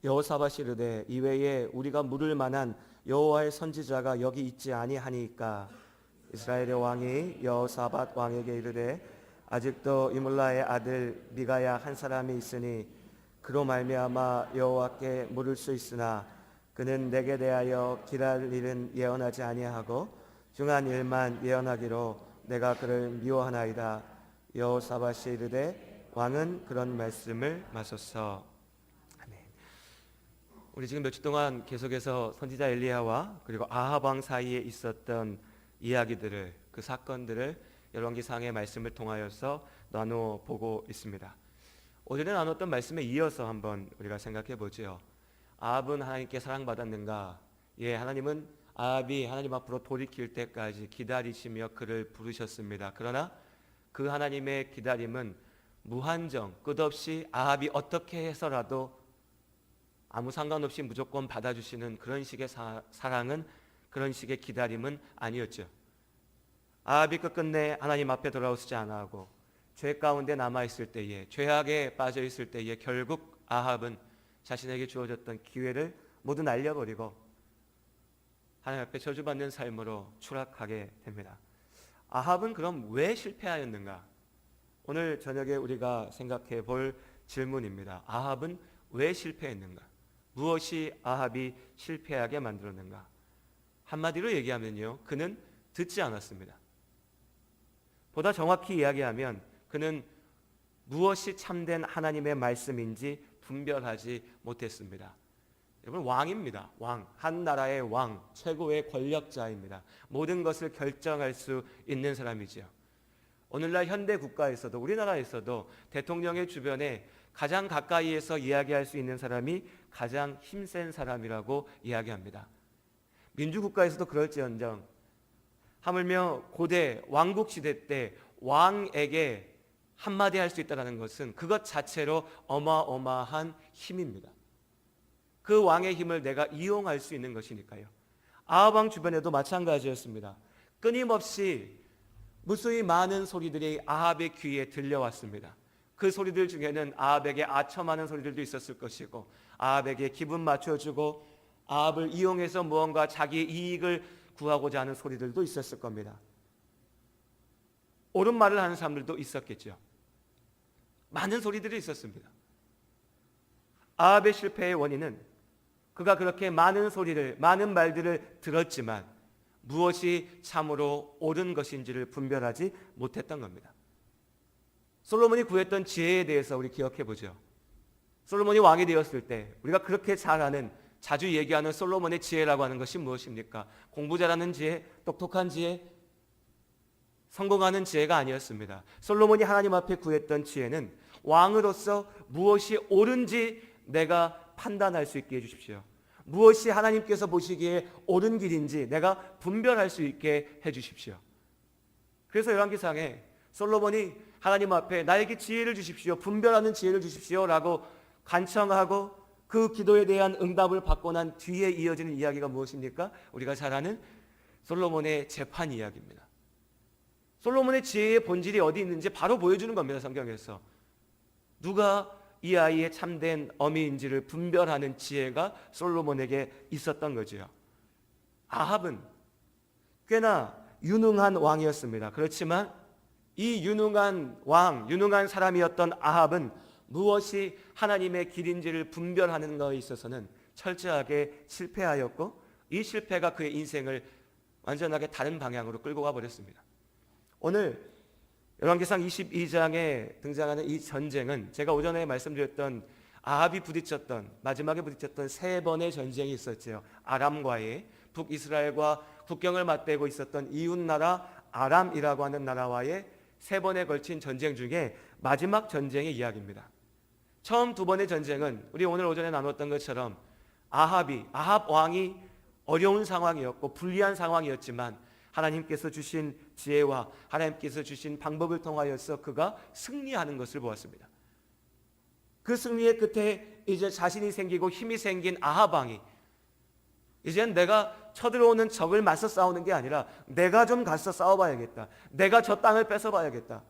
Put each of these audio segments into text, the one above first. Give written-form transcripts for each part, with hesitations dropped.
여호사밧이 이르되 이외에 우리가 물을 만한 여호와의 선지자가 여기 있지 아니하니까. 이스라엘의 왕이 여호사밧 왕에게 이르되 아직도 이물라의 아들 미가야 한 사람이 있으니 그로 말미암아 여호와께 물을 수 있으나 그는 내게 대하여 길할 일은 예언하지 아니하고 중한 일만 예언하기로 내가 그를 미워하나이다. 여호사밧이 이르되 왕은 그런 말씀을 마소서. 아멘. 우리 지금 며칠 동안 계속해서 선지자 엘리야와 그리고 아합 왕 사이에 있었던 이야기들을, 그 사건들을 열왕기상의 말씀을 통하여서 나누어 보고 있습니다. 오전에 나눴던 말씀에 이어서 한번 우리가 생각해 보죠. 아합은 하나님께 사랑받았는가? 예, 하나님은 아합이 하나님 앞으로 돌이킬 때까지 기다리시며 그를 부르셨습니다. 그러나 그 하나님의 기다림은 무한정, 끝없이 아합이 어떻게 해서라도 아무 상관없이 무조건 받아주시는 그런 식의 사랑은, 그런 식의 기다림은 아니었죠. 아합이 끝끝내 하나님 앞에 돌아오지 않아하고 죄 가운데 남아있을 때에, 죄악에 빠져있을 때에 결국 아합은 자신에게 주어졌던 기회를 모두 날려버리고 하나님 앞에 저주받는 삶으로 추락하게 됩니다. 아합은 그럼 왜 실패하였는가? 오늘 저녁에 우리가 생각해 볼 질문입니다. 아합은 왜 실패했는가? 무엇이 아합이 실패하게 만들었는가? 한마디로 얘기하면요, 그는 듣지 않았습니다. 보다 정확히 이야기하면 그는 무엇이 참된 하나님의 말씀인지 분별하지 못했습니다. 여러분, 왕입니다. 왕, 한 나라의 왕, 최고의 권력자입니다. 모든 것을 결정할 수 있는 사람이죠. 오늘날 현대 국가에서도, 우리나라에서도 대통령의 주변에 가장 가까이에서 이야기할 수 있는 사람이 가장 힘센 사람이라고 이야기합니다. 민주국가에서도 그럴지언정 하물며 고대 왕국 시대 때 왕에게 한마디 할 수 있다는 것은 그것 자체로 어마어마한 힘입니다. 그 왕의 힘을 내가 이용할 수 있는 것이니까요. 아합 왕 주변에도 마찬가지였습니다. 끊임없이 무수히 많은 소리들이 아합의 귀에 들려왔습니다. 그 소리들 중에는 아합에게 아첨하는 소리들도 있었을 것이고, 아합에게 기분 맞춰주고 아합을 이용해서 무언가 자기의 이익을 구하고자 하는 소리들도 있었을 겁니다. 옳은 말을 하는 사람들도 있었겠죠. 많은 소리들이 있었습니다. 아합의 실패의 원인은 그가 그렇게 많은 소리를, 많은 말들을 들었지만 무엇이 참으로 옳은 것인지를 분별하지 못했던 겁니다. 솔로몬이 구했던 지혜에 대해서 우리 기억해 보죠. 솔로몬이 왕이 되었을 때 우리가 그렇게 잘 아는, 자주 얘기하는 솔로몬의 지혜라고 하는 것이 무엇입니까? 공부 잘하는 지혜, 똑똑한 지혜, 성공하는 지혜가 아니었습니다. 솔로몬이 하나님 앞에 구했던 지혜는 왕으로서 무엇이 옳은지 내가 판단할 수 있게 해주십시오. 무엇이 하나님께서 보시기에 옳은 길인지 내가 분별할 수 있게 해주십시오. 그래서 열왕기상에 솔로몬이 하나님 앞에 나에게 지혜를 주십시오, 분별하는 지혜를 주십시오 라고 간청하고 그 기도에 대한 응답을 받고 난 뒤에 이어지는 이야기가 무엇입니까? 우리가 잘 아는 솔로몬의 재판 이야기입니다. 솔로몬의 지혜의 본질이 어디 있는지 바로 보여주는 겁니다. 성경에서 누가 이 아이의 참된 어미인지를 분별하는 지혜가 솔로몬에게 있었던 거지요. 아합은 꽤나 유능한 왕이었습니다. 그렇지만 이 유능한 왕, 유능한 사람이었던 아합은 무엇이 하나님의 길인지를 분별하는 것에 있어서는 철저하게 실패하였고, 이 실패가 그의 인생을 완전하게 다른 방향으로 끌고 가버렸습니다. 오늘 열왕기상 22장에 등장하는 이 전쟁은 제가 오전에 말씀드렸던 아합이 부딪혔던, 마지막에 부딪혔던 세 번의 전쟁이 있었죠. 아람과의, 북이스라엘과 국경을 맞대고 있었던 이웃나라 아람이라고 하는 나라와의 세 번에 걸친 전쟁 중에 마지막 전쟁의 이야기입니다. 처음 두 번의 전쟁은 우리 오늘 오전에 나눴던 것처럼 아합 왕이 어려운 상황이었고 불리한 상황이었지만 하나님께서 주신 지혜와 하나님께서 주신 방법을 통하여서 그가 승리하는 것을 보았습니다. 그 승리의 끝에 이제 자신이 생기고 힘이 생긴 아합 왕이 이제는 내가 쳐들어오는 적을 맞서 싸우는 게 아니라 내가 좀 가서 싸워봐야겠다. 내가 저 땅을 뺏어봐야겠다.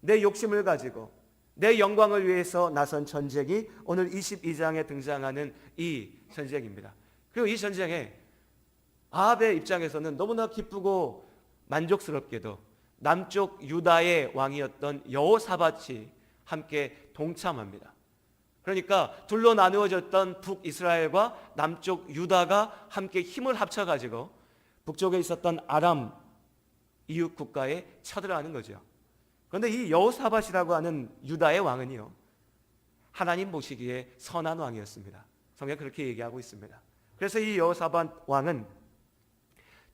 내 욕심을 가지고, 내 영광을 위해서 나선 전쟁이 오늘 22장에 등장하는 이 전쟁입니다. 그리고 이 전쟁에 아합의 입장에서는 너무나 기쁘고 만족스럽게도 남쪽 유다의 왕이었던 여호사밧이 함께 동참합니다. 그러니까 둘로 나누어졌던 북이스라엘과 남쪽 유다가 함께 힘을 합쳐가지고 북쪽에 있었던 아람 이웃 국가에 쳐들어가는 거죠. 그런데 이 여호사밧이라고 하는 유다의 왕은요, 하나님 보시기에 선한 왕이었습니다. 성경에 그렇게 얘기하고 있습니다. 그래서 이 여호사밧 왕은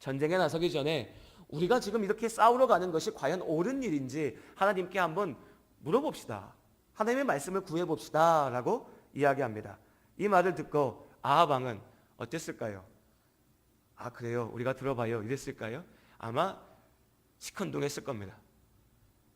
전쟁에 나서기 전에 우리가 지금 이렇게 싸우러 가는 것이 과연 옳은 일인지 하나님께 한번 물어봅시다. 하나님의 말씀을 구해봅시다 라고 이야기합니다. 이 말을 듣고 아합 왕은 어땠을까요? 아, 그래요? 우리가 들어봐요 이랬을까요? 아마 시큰둥했을 겁니다.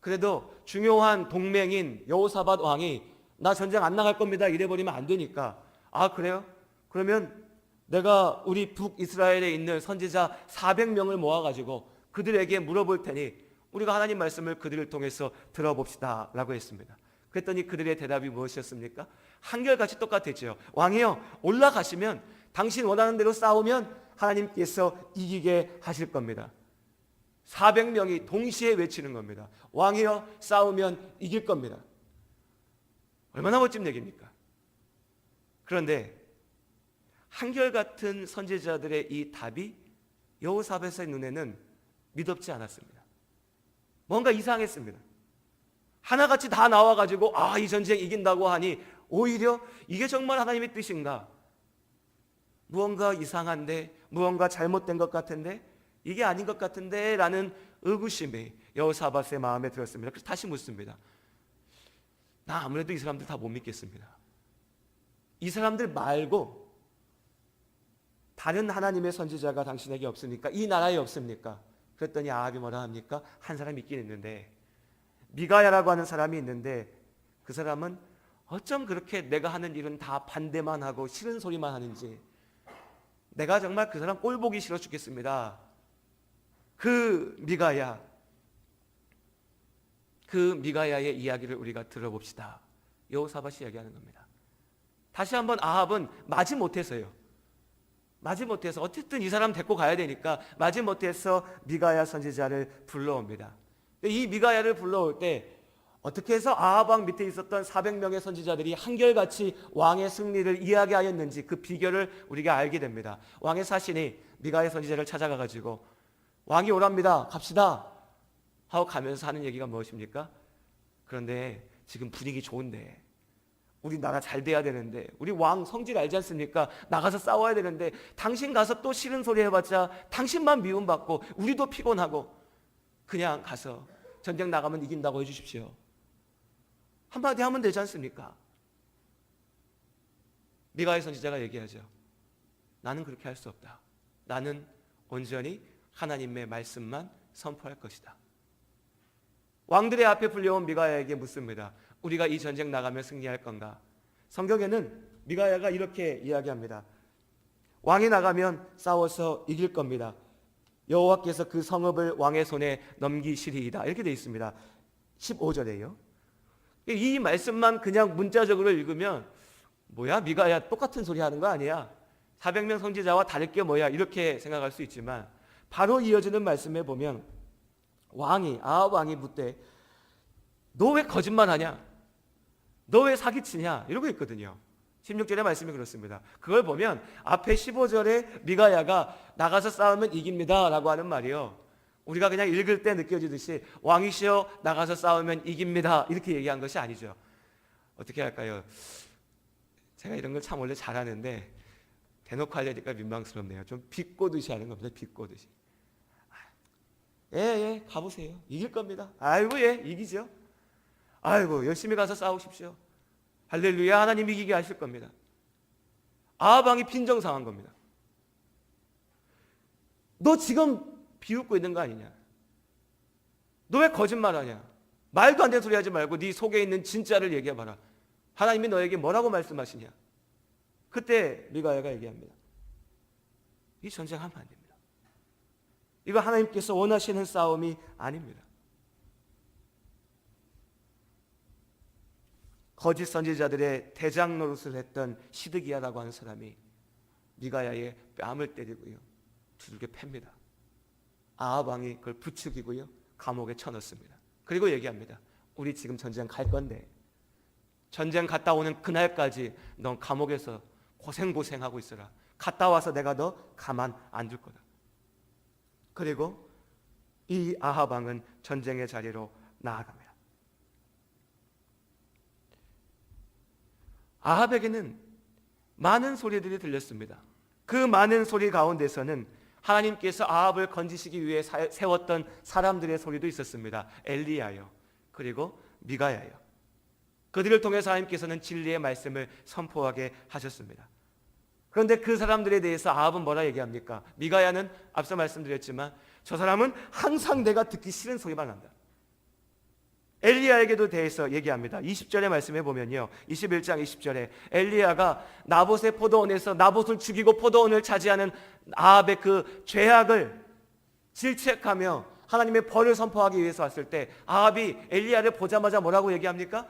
그래도 중요한 동맹인 여호사밧 왕이 나 전쟁 안 나갈 겁니다 이래버리면 안 되니까, 아, 그래요? 그러면 내가 우리 북이스라엘에 있는 선지자 400명을 모아가지고 그들에게 물어볼 테니 우리가 하나님 말씀을 그들을 통해서 들어봅시다 라고 했습니다. 그랬더니 그들의 대답이 무엇이었습니까? 한결같이 똑같았죠. 왕이여, 올라가시면 당신 원하는 대로 싸우면 하나님께서 이기게 하실 겁니다. 400명이 동시에 외치는 겁니다. 왕이여, 싸우면 이길 겁니다. 얼마나 멋진 얘기입니까? 그런데 한결같은 선지자들의 이 답이 여호사밧의 눈에는 믿op지 않았습니다. 뭔가 이상했습니다. 하나같이 다 나와가지고 이 전쟁 이긴다고 하니 오히려 이게 정말 하나님의 뜻인가? 무언가 이상한데, 무언가 잘못된 것 같은데, 이게 아닌 것 같은데 라는 의구심이 여호사밧의 마음에 들었습니다. 그래서 다시 묻습니다. 나 아무래도 이 사람들 다 못 믿겠습니다. 이 사람들 말고 다른 하나님의 선지자가 당신에게 없습니까? 이 나라에 없습니까? 그랬더니 아합이 뭐라 합니까? 한 사람이 있긴 있는데, 미가야라고 하는 사람이 있는데 그 사람은 어쩜 그렇게 내가 하는 일은 다 반대만 하고 싫은 소리만 하는지, 내가 정말 그 사람 꼴 보기 싫어 죽겠습니다. 그 미가야의 이야기를 우리가 들어봅시다. 여호사밧이 이야기하는 겁니다. 다시 한번 아합은 마지못해서 어쨌든 이 사람 데리고 가야 되니까 마지못해서 미가야 선지자를 불러옵니다. 이 미가야를 불러올 때 어떻게 해서 아합 왕 밑에 있었던 400명의 선지자들이 한결같이 왕의 승리를 이야기하였는지 그 비결을 우리가 알게 됩니다. 왕의 사신이 미가야 선지자를 찾아가가지고 왕이 오랍니다. 갑시다 하고 가면서 하는 얘기가 무엇입니까? 그런데 지금 분위기 좋은데, 우리 나라 잘 돼야 되는데, 우리 왕 성질 알지 않습니까? 나가서 싸워야 되는데 당신 가서 또 싫은 소리 해봤자 당신만 미움받고 우리도 피곤하고, 그냥 가서 전쟁 나가면 이긴다고 해주십시오. 한마디 하면 되지 않습니까? 미가야 선지자가 얘기하죠. 나는 그렇게 할 수 없다. 나는 온전히 하나님의 말씀만 선포할 것이다. 왕들의 앞에 불려온 미가야에게 묻습니다. 우리가 이 전쟁 나가면 승리할 건가? 성경에는 미가야가 이렇게 이야기합니다. 왕이 나가면 싸워서 이길 겁니다. 여호와께서 그 성읍을 왕의 손에 넘기시리이다. 이렇게 되어 있습니다. 15절에요. 이 말씀만 그냥 문자적으로 읽으면 뭐야, 미가야 똑같은 소리 하는 거 아니야? 400명 선지자와 다를 게 뭐야? 이렇게 생각할 수 있지만 바로 이어지는 말씀에 보면 아합 왕이 묻되 너 왜 거짓말하냐? 너 왜 사기치냐? 이러고 있거든요. 16절의 말씀이 그렇습니다. 그걸 보면 앞에 15절에 미가야가 나가서 싸우면 이깁니다 라고 하는 말이요, 우리가 그냥 읽을 때 느껴지듯이 왕이시여 나가서 싸우면 이깁니다 이렇게 얘기한 것이 아니죠. 어떻게 할까요? 제가 이런 걸 참 원래 잘하는데 대놓고 하려니까 민망스럽네요. 좀 비꼬듯이 하는 겁니다. 비꼬듯이. 예, 가보세요. 이길 겁니다. 아이고, 예, 이기죠. 아이고, 열심히 가서 싸우십시오. 할렐루야, 하나님 이기게 하실 겁니다. 아합 왕이 빈정상한 겁니다. 너 지금 비웃고 있는 거 아니냐? 너 왜 거짓말하냐? 말도 안 되는 소리 하지 말고 네 속에 있는 진짜를 얘기해봐라. 하나님이 너에게 뭐라고 말씀하시냐? 그때 미가야가 얘기합니다. 이 전쟁하면 안 됩니다. 이거 하나님께서 원하시는 싸움이 아닙니다. 거짓 선지자들의 대장 노릇을 했던 시드기야라고 하는 사람이 미가야의 뺨을 때리고요, 두들겨 팹니다. 아합 왕이 그걸 부추기고요, 감옥에 쳐넣습니다. 그리고 얘기합니다. 우리 지금 전쟁 갈 건데 전쟁 갔다 오는 그날까지 넌 감옥에서 고생하고 있어라. 갔다 와서 내가 너 가만 안 둘 거다. 그리고 이 아합 왕은 전쟁의 자리로 나아갑니다. 아합에게는 많은 소리들이 들렸습니다. 그 많은 소리 가운데서는 하나님께서 아합을 건지시기 위해 세웠던 사람들의 소리도 있었습니다. 엘리야요, 그리고 미가야요. 그들을 통해서 하나님께서는 진리의 말씀을 선포하게 하셨습니다. 그런데 그 사람들에 대해서 아합은 뭐라 얘기합니까? 미가야는 앞서 말씀드렸지만 저 사람은 항상 내가 듣기 싫은 소리만 한다. 엘리야에게도 대해서 얘기합니다. 20절의 말씀에 보면요, 21장 20절에 엘리야가 나봇의 포도원에서 나봇을 죽이고 포도원을 차지하는 아합의 그 죄악을 질책하며 하나님의 벌을 선포하기 위해서 왔을 때 아합이 엘리야를 보자마자 뭐라고 얘기합니까?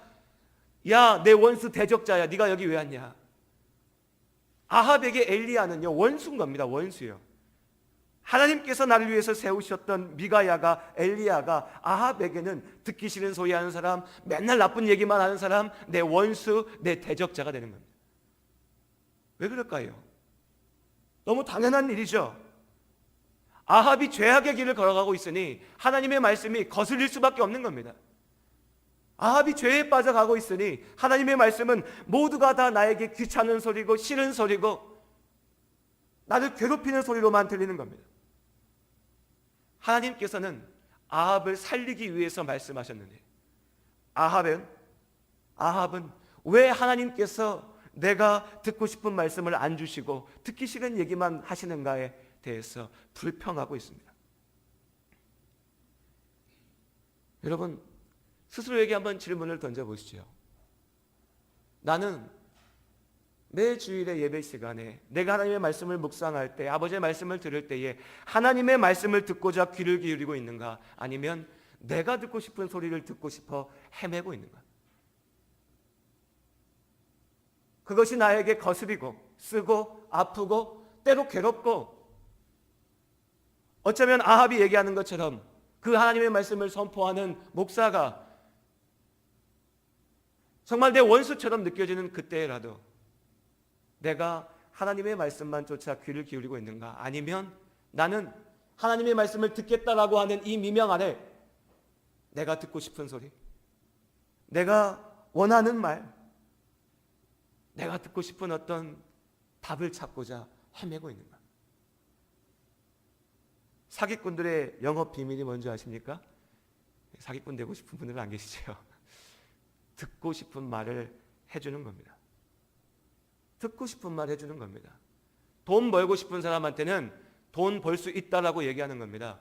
야, 내 원수 대적자야, 네가 여기 왜 왔냐? 아합에게 엘리야는요, 원수인 겁니다. 원수요. 하나님께서 나를 위해서 세우셨던 미가야가, 엘리야가 아합에게는 듣기 싫은 소리 하는 사람, 맨날 나쁜 얘기만 하는 사람, 내 원수, 내 대적자가 되는 겁니다. 왜 그럴까요? 너무 당연한 일이죠. 아합이 죄악의 길을 걸어가고 있으니 하나님의 말씀이 거슬릴 수밖에 없는 겁니다. 아합이 죄에 빠져가고 있으니 하나님의 말씀은 모두가 다 나에게 귀찮은 소리고 싫은 소리고 나를 괴롭히는 소리로만 들리는 겁니다. 하나님께서는 아합을 살리기 위해서 말씀하셨는데 아합은 왜 하나님께서 내가 듣고 싶은 말씀을 안 주시고 듣기 싫은 얘기만 하시는가에 대해서 불평하고 있습니다. 여러분, 스스로에게 한번 질문을 던져보시죠. 나는 매 주일의 예배 시간에 내가 하나님의 말씀을 묵상할 때, 아버지의 말씀을 들을 때에 하나님의 말씀을 듣고자 귀를 기울이고 있는가? 아니면 내가 듣고 싶은 소리를 듣고 싶어 헤매고 있는가? 그것이 나에게 거스리고 쓰고 아프고 때로 괴롭고, 어쩌면 아합이 얘기하는 것처럼 그 하나님의 말씀을 선포하는 목사가 정말 내 원수처럼 느껴지는 그때라도 내가 하나님의 말씀만 쫓아 귀를 기울이고 있는가? 아니면 나는 하나님의 말씀을 듣겠다라고 하는 이 미명 아래 내가 듣고 싶은 소리, 내가 원하는 말, 내가 듣고 싶은 어떤 답을 찾고자 헤매고 있는가? 사기꾼들의 영업 비밀이 뭔지 아십니까? 사기꾼 되고 싶은 분들은 안 계시죠? 듣고 싶은 말을 해주는 겁니다. 듣고 싶은 말 해주는 겁니다. 돈 벌고 싶은 사람한테는 돈 벌 수 있다라고 얘기하는 겁니다.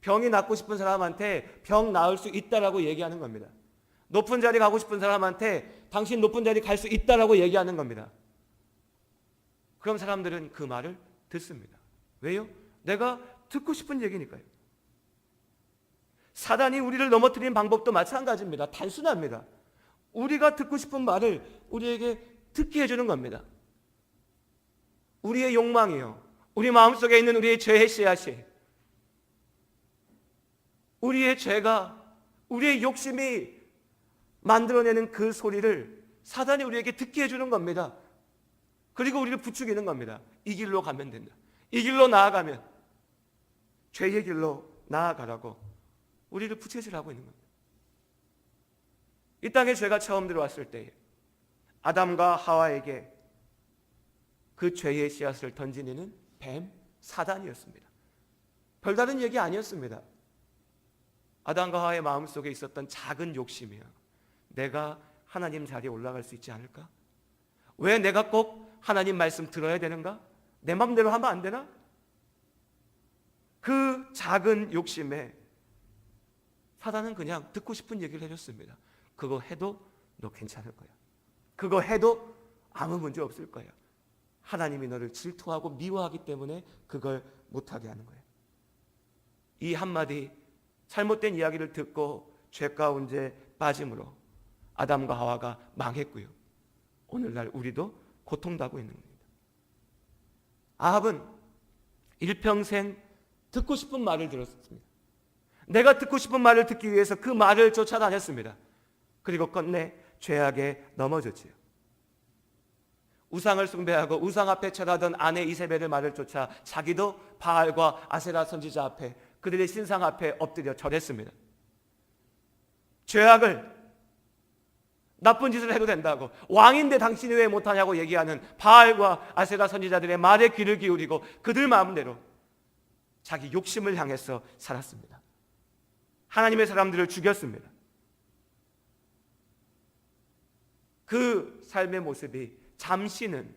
병이 낫고 싶은 사람한테 병 나을 수 있다라고 얘기하는 겁니다. 높은 자리 가고 싶은 사람한테 당신 높은 자리 갈 수 있다라고 얘기하는 겁니다. 그럼 사람들은 그 말을 듣습니다. 왜요? 내가 듣고 싶은 얘기니까요. 사단이 우리를 넘어뜨리는 방법도 마찬가지입니다. 단순합니다. 우리가 듣고 싶은 말을 우리에게 듣게 해주는 겁니다. 우리의 욕망이요, 우리 마음속에 있는 우리의 죄의 씨앗이, 우리의 죄가, 우리의 욕심이 만들어내는 그 소리를 사단이 우리에게 듣게 해주는 겁니다. 그리고 우리를 부추기는 겁니다. 이 길로 가면 된다, 이 길로 나아가면, 죄의 길로 나아가라고 우리를 부채질하고 있는 겁니다. 이 땅에 죄가 처음 들어왔을 때 아담과 하와에게 그 죄의 씨앗을 던진 이는 뱀, 사단이었습니다. 별다른 얘기 아니었습니다. 아담과 하와의 마음속에 있었던 작은 욕심이야. 내가 하나님 자리에 올라갈 수 있지 않을까? 왜 내가 꼭 하나님 말씀 들어야 되는가? 내 마음대로 하면 안 되나? 그 작은 욕심에 사단은 그냥 듣고 싶은 얘기를 해줬습니다. 그거 해도 너 괜찮을 거야. 그거 해도 아무 문제 없을 거야. 하나님이 너를 질투하고 미워하기 때문에 그걸 못하게 하는 거예요. 이 한마디 잘못된 이야기를 듣고 죄 가운데 빠짐으로 아담과 하와가 망했고요. 오늘날 우리도 고통당하고 있는 겁니다. 아합은 일평생 듣고 싶은 말을 들었습니다. 내가 듣고 싶은 말을 듣기 위해서 그 말을 쫓아다녔습니다. 그리고 끝내 죄악에 넘어졌지요. 우상을 숭배하고 우상 앞에 절하던 아내 이세벨의 말을 쫓아 자기도 바알과 아세라 선지자 앞에, 그들의 신상 앞에 엎드려 절했습니다. 죄악을, 나쁜 짓을 해도 된다고, 왕인데 당신이 왜 못하냐고 얘기하는 바알과 아세라 선지자들의 말에 귀를 기울이고 그들 마음대로 자기 욕심을 향해서 살았습니다. 하나님의 사람들을 죽였습니다. 그 삶의 모습이 잠시는,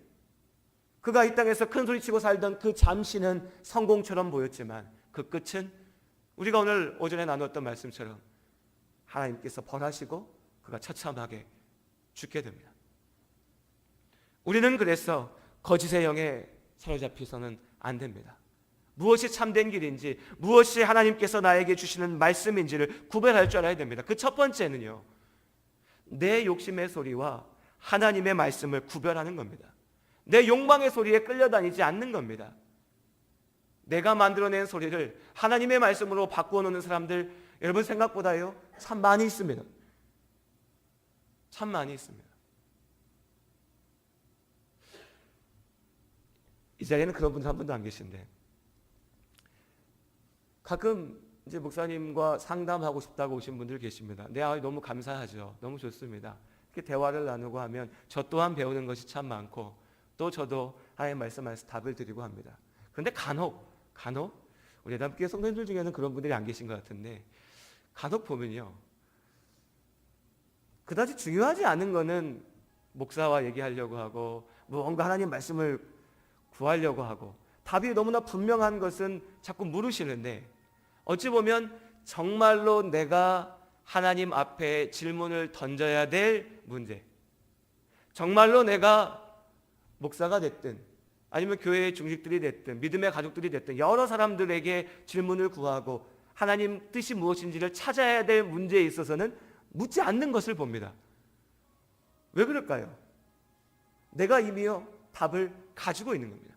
그가 이 땅에서 큰 소리치고 살던 그 잠시는 성공처럼 보였지만 그 끝은 우리가 오늘 오전에 나눴던 말씀처럼 하나님께서 벌하시고 그가 처참하게 죽게 됩니다. 우리는 그래서 거짓의 영에 사로잡혀서는 안 됩니다. 무엇이 참된 길인지, 무엇이 하나님께서 나에게 주시는 말씀인지를 구별할 줄 알아야 됩니다. 그 첫 번째는요, 내 욕심의 소리와 하나님의 말씀을 구별하는 겁니다. 내 욕망의 소리에 끌려다니지 않는 겁니다. 내가 만들어낸 소리를 하나님의 말씀으로 바꾸어 놓는 사람들, 여러분 생각보다요 참 많이 있습니다. 참 많이 있습니다. 이 자리에는 그런 분들 한 분도 안 계신데, 가끔 이제 목사님과 상담하고 싶다고 오신 분들 계십니다. 네, 너무 감사하죠. 너무 좋습니다. 이렇게 대화를 나누고 하면 저 또한 배우는 것이 참 많고, 또 저도 하나님 말씀 안에서 답을 드리고 합니다. 그런데 간혹 우리 예담교회 성도님들 중에는 그런 분들이 안 계신 것 같은데, 간혹 보면요, 그다지 중요하지 않은 거는 목사와 얘기하려고 하고 뭔가 하나님 말씀을 구하려고 하고, 답이 너무나 분명한 것은 자꾸 물으시는데, 어찌 보면 정말로 내가 하나님 앞에 질문을 던져야 될 문제, 정말로 내가 목사가 됐든 아니면 교회의 중직들이 됐든 믿음의 가족들이 됐든 여러 사람들에게 질문을 구하고 하나님 뜻이 무엇인지를 찾아야 될 문제에 있어서는 묻지 않는 것을 봅니다. 왜 그럴까요? 내가 이미요 답을 가지고 있는 겁니다.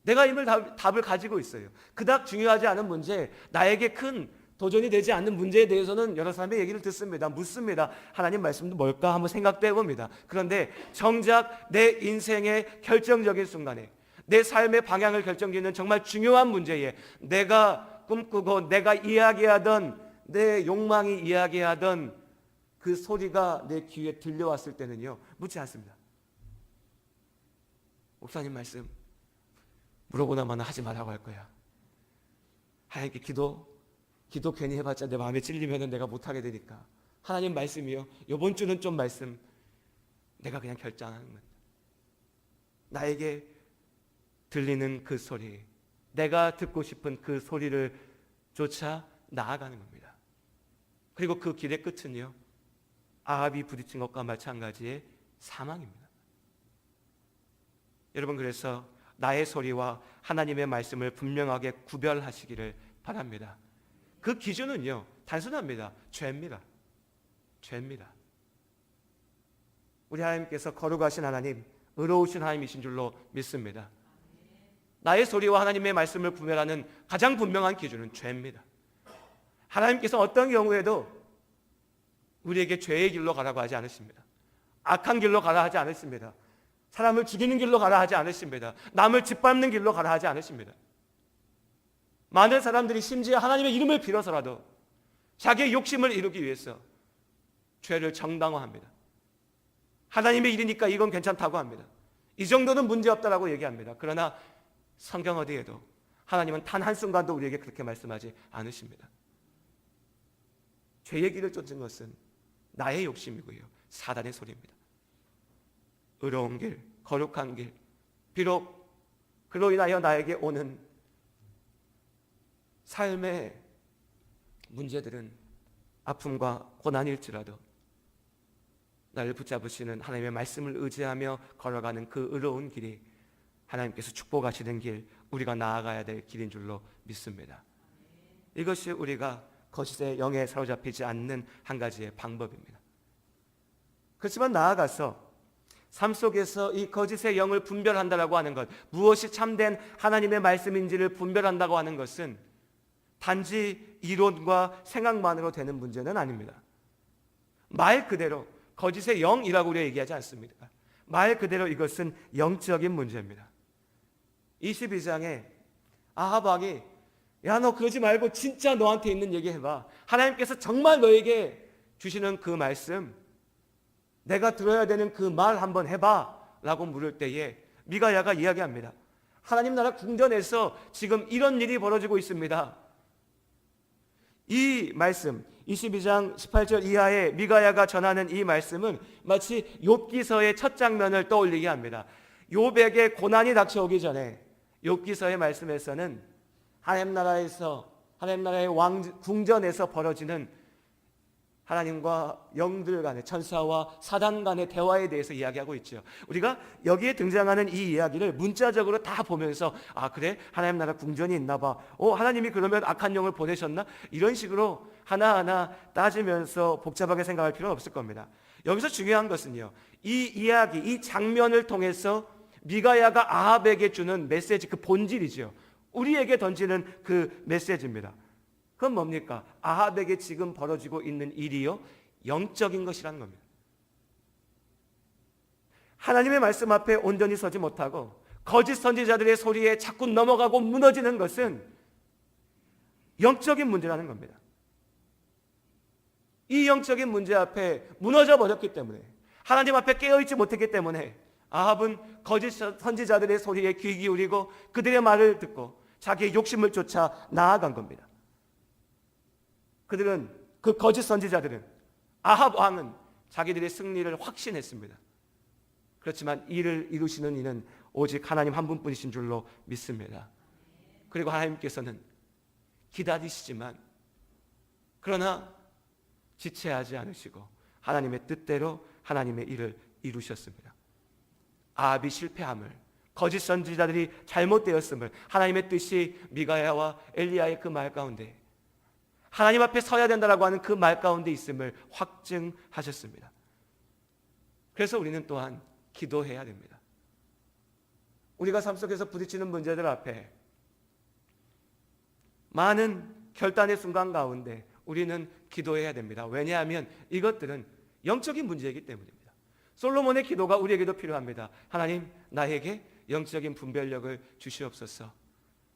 내가 이미 답을 가지고 있어요. 그닥 중요하지 않은 문제, 나에게 큰 도전이 되지 않는 문제에 대해서는 여러 사람의 얘기를 듣습니다. 묻습니다. 하나님 말씀도 뭘까 한번 생각도 해봅니다. 그런데 정작 내 인생의 결정적인 순간에, 내 삶의 방향을 결정짓는 정말 중요한 문제에 내가 꿈꾸고 내가 이야기하던, 내 욕망이 이야기하던 그 소리가 내 귀에 들려왔을 때는요 묻지 않습니다. 목사님 말씀 물어보나마나 하지 말라고 할 거야. 하나님께 기도 괜히 해봤자 내 마음에 찔리면 내가 못하게 되니까 하나님 말씀이요, 이번 주는 좀 말씀 내가 그냥 결정하는 겁니다. 나에게 들리는 그 소리, 내가 듣고 싶은 그 소리를 쫓아 나아가는 겁니다. 그리고 그 길의 끝은요 아합이 부딪힌 것과 마찬가지의 사망입니다. 여러분, 그래서 나의 소리와 하나님의 말씀을 분명하게 구별하시기를 바랍니다. 그 기준은요 단순합니다. 죄입니다. 우리 하나님께서 거룩하신 하나님, 의로우신 하나님이신 줄로 믿습니다. 나의 소리와 하나님의 말씀을 구별하는 가장 분명한 기준은 죄입니다. 하나님께서 어떤 경우에도 우리에게 죄의 길로 가라고 하지 않으십니다. 악한 길로 가라 하지 않으십니다. 사람을 죽이는 길로 가라 하지 않으십니다. 남을 짓밟는 길로 가라 하지 않으십니다. 많은 사람들이 심지어 하나님의 이름을 빌어서라도 자기의 욕심을 이루기 위해서 죄를 정당화합니다. 하나님의 일이니까 이건 괜찮다고 합니다. 이 정도는 문제없다라고 얘기합니다. 그러나 성경 어디에도 하나님은 단 한순간도 우리에게 그렇게 말씀하지 않으십니다. 죄의 길을 쫓는 것은 나의 욕심이고요 사단의 소리입니다. 의로운 길, 거룩한 길, 비록 그로 인하여 나에게 오는 삶의 문제들은 아픔과 고난일지라도 나를 붙잡으시는 하나님의 말씀을 의지하며 걸어가는 그 의로운 길이 하나님께서 축복하시는 길, 우리가 나아가야 될 길인 줄로 믿습니다. 이것이 우리가 거짓의 영에 사로잡히지 않는 한 가지의 방법입니다. 그렇지만 나아가서 삶 속에서 이 거짓의 영을 분별한다라고 하는 것, 무엇이 참된 하나님의 말씀인지를 분별한다고 하는 것은 단지 이론과 생각만으로 되는 문제는 아닙니다. 말 그대로 거짓의 영이라고 우리가 얘기하지 않습니다. 말 그대로 이것은 영적인 문제입니다. 22장에 아합 왕이 야, 너 그러지 말고 진짜 너한테 있는 얘기 해봐. 하나님께서 정말 너에게 주시는 그 말씀, 내가 들어야 되는 그 말 한번 해봐 라고 물을 때에 미가야가 이야기합니다. 하나님 나라 궁전에서 지금 이런 일이 벌어지고 있습니다. 이 말씀 22장 18절 이하에 미가야가 전하는 이 말씀은 마치 욥기서의 첫 장면을 떠올리게 합니다. 욥에게 고난이 닥쳐오기 전에 욥기서의 말씀에서는 하나님 나라의 궁전에서 벌어지는 하나님과 영들 간의, 천사와 사단 간의 대화에 대해서 이야기하고 있죠. 우리가 여기에 등장하는 이 이야기를 문자적으로 다 보면서 아 그래? 하나님 나라 궁전이 있나 봐. 하나님이 그러면 악한 영을 보내셨나? 이런 식으로 하나하나 따지면서 복잡하게 생각할 필요는 없을 겁니다. 여기서 중요한 것은요, 이 이야기, 이 장면을 통해서 미가야가 아합에게 주는 메시지, 그 본질이죠. 우리에게 던지는 그 메시지입니다. 그건 뭡니까? 아합에게 지금 벌어지고 있는 일이요, 영적인 것이라는 겁니다. 하나님의 말씀 앞에 온전히 서지 못하고 거짓 선지자들의 소리에 자꾸 넘어가고 무너지는 것은 영적인 문제라는 겁니다. 이 영적인 문제 앞에 무너져 버렸기 때문에, 하나님 앞에 깨어있지 못했기 때문에 아합은 거짓 선지자들의 소리에 귀 기울이고 그들의 말을 듣고 자기의 욕심을 쫓아 나아간 겁니다. 그 거짓 선지자들은, 아합 왕은 자기들의 승리를 확신했습니다. 그렇지만 이를 이루시는 이는 오직 하나님 한 분뿐이신 줄로 믿습니다. 그리고 하나님께서는 기다리시지만 그러나 지체하지 않으시고 하나님의 뜻대로 하나님의 일을 이루셨습니다. 아합이 실패함을, 거짓 선지자들이 잘못되었음을 하나님의 뜻이 미가야와 엘리야의 그 말 가운데, 하나님 앞에 서야 된다라고 하는 그 말 가운데 있음을 확증하셨습니다. 그래서 우리는 또한 기도해야 됩니다. 우리가 삶 속에서 부딪히는 문제들 앞에 많은 결단의 순간 가운데 우리는 기도해야 됩니다. 왜냐하면 이것들은 영적인 문제이기 때문입니다. 솔로몬의 기도가 우리에게도 필요합니다. 하나님, 나에게 영적인 분별력을 주시옵소서.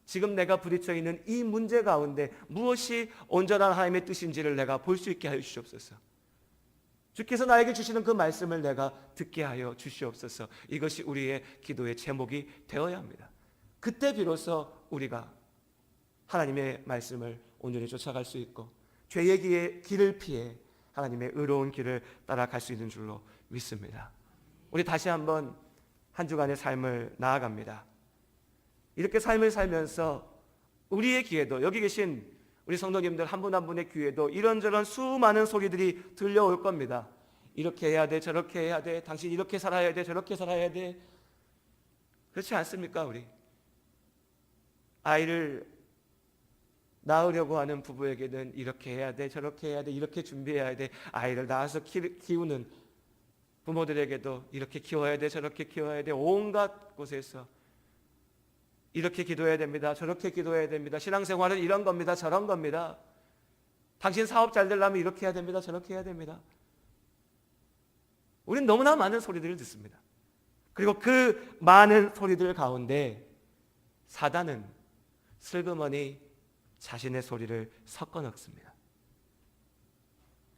지금 내가 부딪혀 있는 이 문제 가운데 무엇이 온전한 하나님의 뜻인지를 내가 볼 수 있게 하여 주시옵소서. 주께서 나에게 주시는 그 말씀을 내가 듣게 하여 주시옵소서. 이것이 우리의 기도의 제목이 되어야 합니다. 그때 비로소 우리가 하나님의 말씀을 온전히 쫓아갈 수 있고 죄의 길을 피해 하나님의 의로운 길을 따라갈 수 있는 줄로 믿습니다. 우리 다시 한번 한 주간의 삶을 나아갑니다. 이렇게 삶을 살면서 우리의 귀에도, 여기 계신 우리 성도님들 한 분 한 분의 귀에도 이런저런 수많은 소리들이 들려올 겁니다. 이렇게 해야 돼, 저렇게 해야 돼, 당신 이렇게 살아야 돼, 저렇게 살아야 돼. 그렇지 않습니까? 우리 아이를 낳으려고 하는 부부에게는 이렇게 해야 돼, 저렇게 해야 돼, 이렇게 준비해야 돼. 아이를 낳아서 키우는 부모들에게도 이렇게 키워야 돼, 저렇게 키워야 돼. 온갖 곳에서 이렇게 기도해야 됩니다, 저렇게 기도해야 됩니다. 신앙생활은 이런 겁니다, 저런 겁니다. 당신 사업 잘 되려면 이렇게 해야 됩니다, 저렇게 해야 됩니다. 우리는 너무나 많은 소리들을 듣습니다. 그리고 그 많은 소리들 가운데 사단은 슬그머니 자신의 소리를 섞어 넣습니다.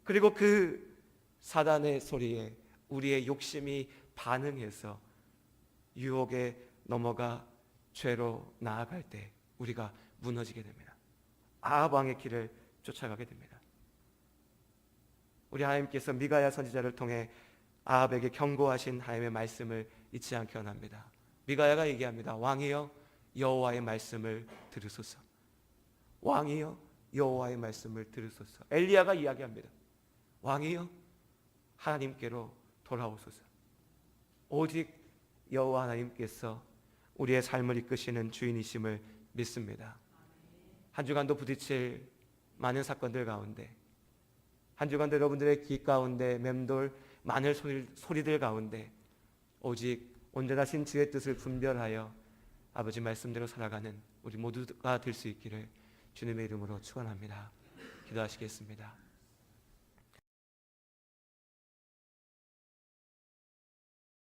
그리고 그 사단의 소리에 우리의 욕심이 반응해서 유혹에 넘어가 죄로 나아갈 때 우리가 무너지게 됩니다. 아합 왕의 길을 쫓아가게 됩니다. 우리 하나님께서 미가야 선지자를 통해 아합에게 경고하신 하나님의 말씀을 잊지 않게 원합니다. 미가야가 얘기합니다. 왕이여, 여호와의 말씀을 들으소서. 왕이여, 여호와의 말씀을 들으소서. 엘리야가 이야기합니다. 왕이여, 하나님께로 돌아오소서. 오직 여호와 하나님께서 우리의 삶을 이끄시는 주인이심을 믿습니다. 한 주간도 부딪힐 많은 사건들 가운데, 한 주간도 여러분들의 귀 가운데 맴돌 많은 소리들 가운데 오직 온전하신 주의 뜻을 분별하여 아버지 말씀대로 살아가는 우리 모두가 될 수 있기를 주님의 이름으로 축원합니다. 기도하시겠습니다.